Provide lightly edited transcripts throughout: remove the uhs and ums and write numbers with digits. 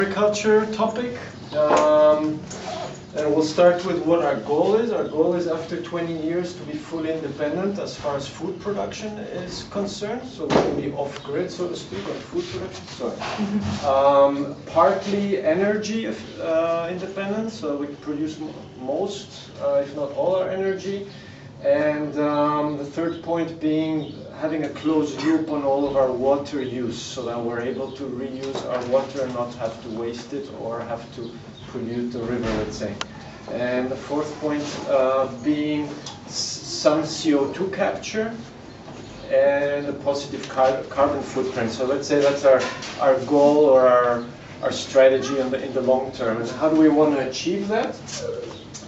Agriculture topic, and we'll start with what our goal is. Our goal is after 20 years to be fully independent as far as food production is concerned, so we can be off-grid, so to speak, on food production. Sorry. Partly energy independence, so we produce most, if not all, our energy. And the third point being having a closed loop on all of our water use, so that we're able to reuse our water and not have to waste it or have to pollute the river, let's say. And the fourth point being some CO2 capture and a positive carbon footprint. So let's say that's our goal or our strategy in the long term. And how do we want to achieve that?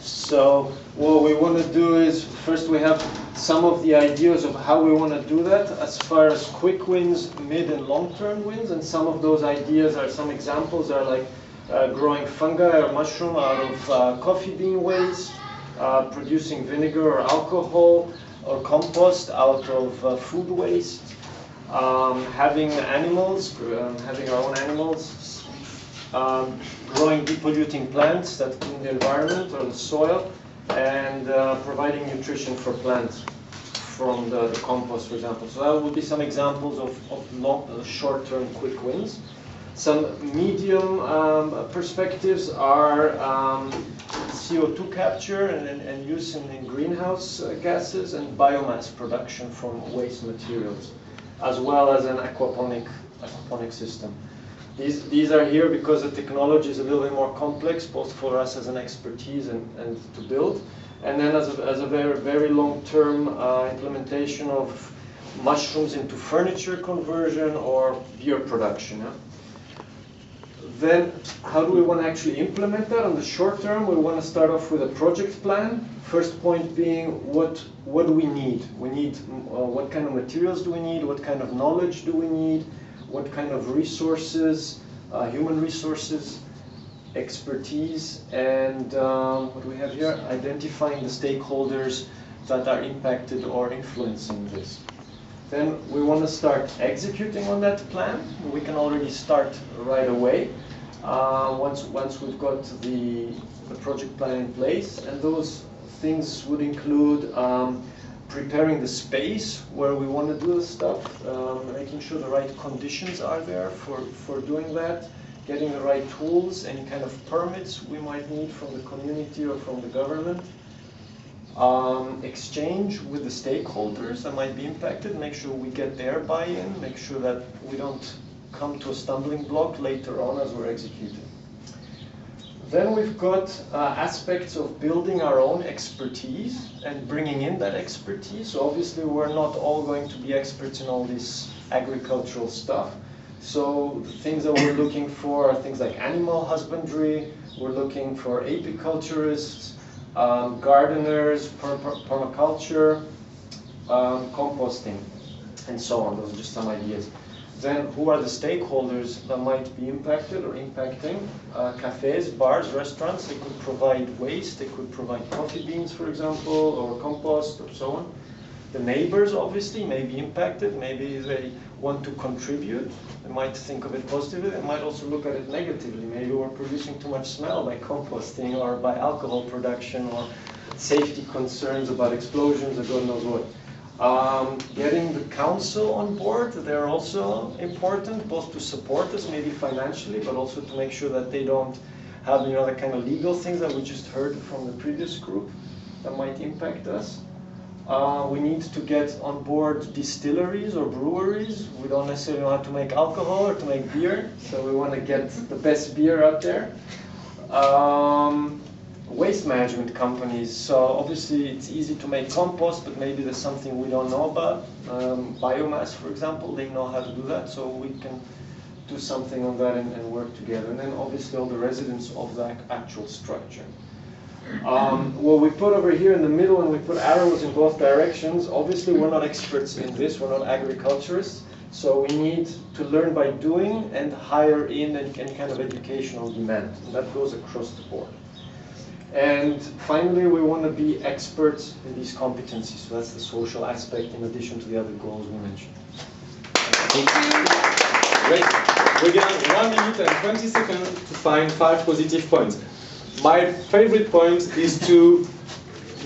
So what we want to do is, first we have some of the ideas of how we want to do that as far as quick wins, mid and long-term wins, and some of those ideas are, some examples are like growing fungi or mushroom out of coffee bean waste, producing vinegar or alcohol or compost out of food waste, having animals, having our own animals, growing depolluting plants that clean the environment or the soil, and providing nutrition for plants from the compost, for example. So that would be some examples of short-term quick wins. Some medium perspectives are CO2 capture and use in greenhouse gases, and biomass production from waste materials, as well as an aquaponic system. These are here because the technology is a little bit more complex, both for us as an expertise and to build, and then as a very, very long-term implementation of mushrooms into furniture conversion or beer production. Yeah? Then how do we want to actually implement that? On the short term, we want to start off with a project plan. First point being, what do we need? We need what kind of materials do we need? What kind of knowledge do we need? What kind of resources, human resources, expertise, and what do we have here? Identifying the stakeholders that are impacted or influencing this. Then we want to start executing on that plan. We can already start right away once we've got the project plan in place, and those things would include preparing the space where we want to do the stuff, making sure the right conditions are there for doing that, getting the right tools, any kind of permits we might need from the community or from the government, exchange with the stakeholders that might be impacted, make sure we get their buy-in, make sure that we don't come to a stumbling block later on as we're executing. Then we've got aspects of building our own expertise and bringing in that expertise. So obviously we're not all going to be experts in all this agricultural stuff. So the things that we're looking for are things like animal husbandry, we're looking for apiculturists, gardeners, permaculture, composting, and so on. Those are just some ideas. Then who are the stakeholders that might be impacted or impacting? Cafes, bars, restaurants, they could provide waste, they could provide coffee beans, for example, or compost, or so on. The neighbors, obviously, may be impacted. Maybe they want to contribute. They might think of it positively. They might also look at it negatively. Maybe we're producing too much smell by composting or by alcohol production or safety concerns about explosions or God knows what. Getting the council on board, they're also important, both to support us, maybe financially, but also to make sure that they don't have, the kind of legal things that we just heard from the previous group that might impact us. We need to get on board distilleries or breweries. We don't necessarily know how to make alcohol or to make beer, so we want to get the best beer out there. Waste management companies, so obviously it's easy to make compost, but maybe there's something we don't know about. Biomass, for example, they know how to do that, so we can do something on that and work together. And then obviously all the residents of the actual structure. What we put over here in the middle, and we put arrows in both directions, obviously we're not experts in this, we're not agriculturists, so we need to learn by doing and hire in any kind of educational demand, and that goes across the board. And finally, we want to be experts in these competencies. So that's the social aspect in addition to the other goals we mentioned. Thank you. Great. We got 1 minute and 20 seconds to find 5 positive points. My favorite point is to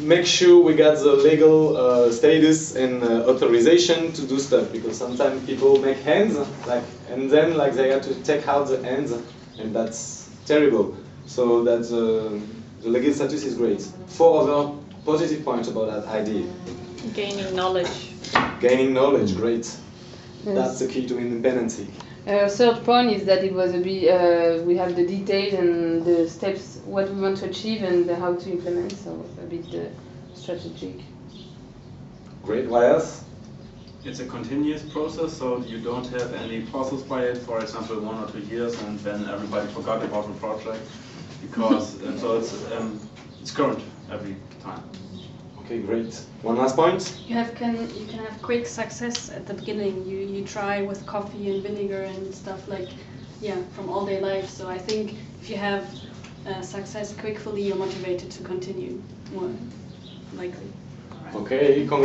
make sure we got the legal status and authorization to do stuff, because sometimes people make hands and then they have to take out the hands, and that's terrible. So that the legal status is great. 4 other positive points about that idea. Gaining knowledge. Gaining knowledge, great. That's the key to independency. Third point is that it was a bit, we have the details and the steps, what we want to achieve and how to implement, so a bit strategic. Great, what else? It's a continuous process, so you don't have any pauses by it, for example 1 or 2 years, and then everybody forgot about the project, because so it's current every time. Okay, great. One last point? You can have quick success at the beginning. You try with coffee and vinegar and stuff from all day life. So I think if you have success quickly, you're motivated to continue more likely. Okay,